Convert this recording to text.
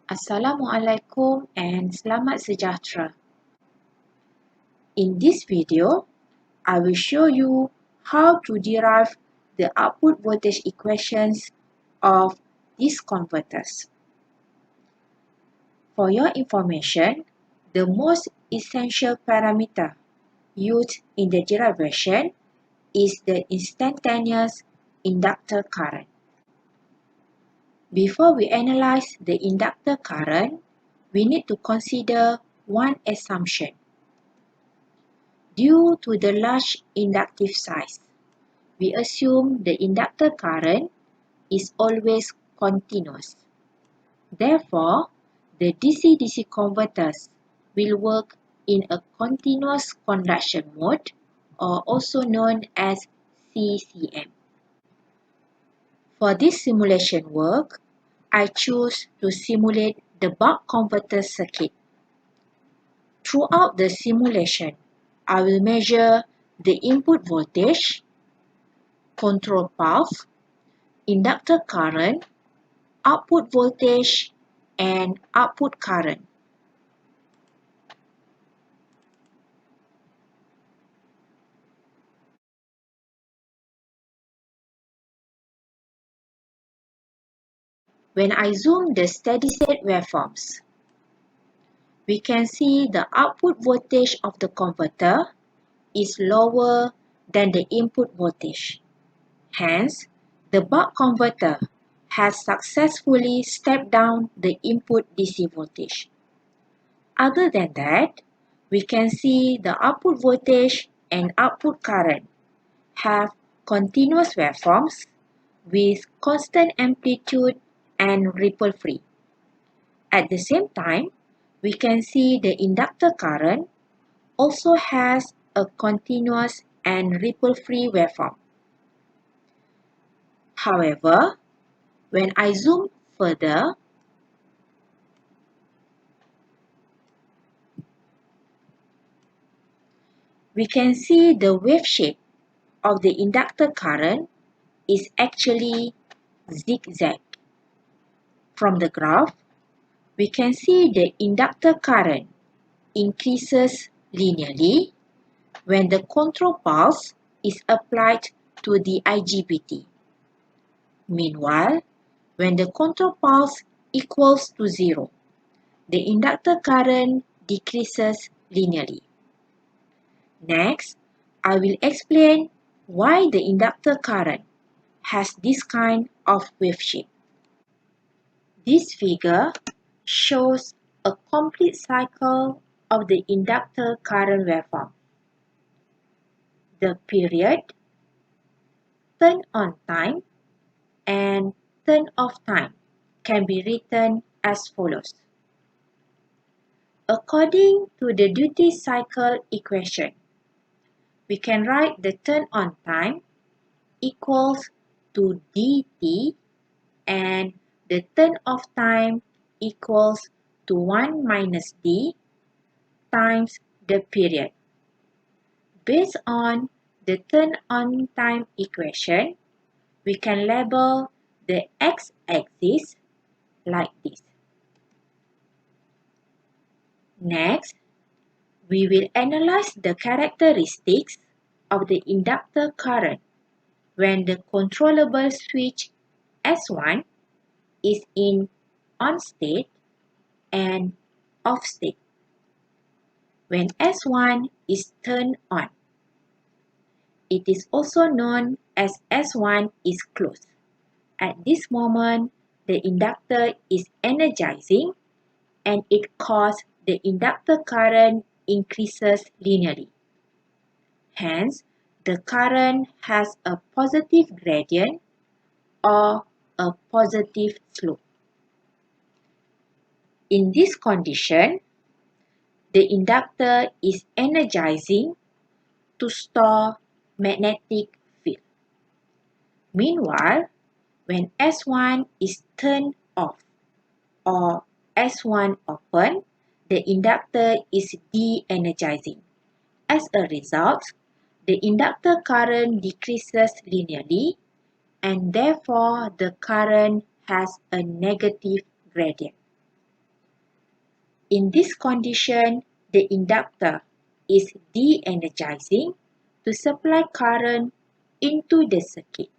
Assalamualaikum and selamat sejahtera. In this video, I will show you how to derive the output voltage equations of these converters. For your information, the most essential parameter used in the derivation is the instantaneous inductor current. Before we analyze the inductor current, we need to consider one assumption. Due to the large inductive size, we assume the inductor current is always continuous. Therefore, the DC-DC converters will work in a continuous conduction mode, or also known as CCM. For this simulation work, I choose to simulate the buck converter circuit. Throughout the simulation, I will measure the input voltage, control pulse, inductor current, output voltage, and output current. When I zoom the steady-state waveforms, we can see the output voltage of the converter is lower than the input voltage. Hence, the buck converter has successfully stepped down the input DC voltage. Other than that, we can see the output voltage and output current have continuous waveforms with constant amplitude and ripple free. At the same time, we can see the inductor current also has a continuous and ripple free waveform. However, when I zoom further, we can see the wave shape of the inductor current is actually zigzag. From the graph, we can see the inductor current increases linearly when the control pulse is applied to the IGBT. Meanwhile, when the control pulse equals to 0, the inductor current decreases linearly. Next, I will explain why the inductor current has this kind of wave shape. This figure shows a complete cycle of the inductor current waveform. The period, turn on time, and turn off time can be written as follows. According to the duty cycle equation, we can write the turn on time equals to dt and the turn off time equals to 1 minus d times the period. Based on the turn on time equation, we can label the x-axis like this. Next, we will analyze the characteristics of the inductor current when the controllable switch S1 is in on state and off state. When S1 is turned on, it is also known as S1 is closed. At this moment, the inductor is energizing and it causes the inductor current increases linearly. Hence, the current has a positive gradient or a positive slope. In this condition, the inductor is energizing to store magnetic field. Meanwhile, when S1 is turned off or S1 open, the inductor is de-energizing. As a result, the inductor current decreases linearly and therefore the current has a negative gradient. In this condition, the inductor is de-energizing to supply current into the circuit.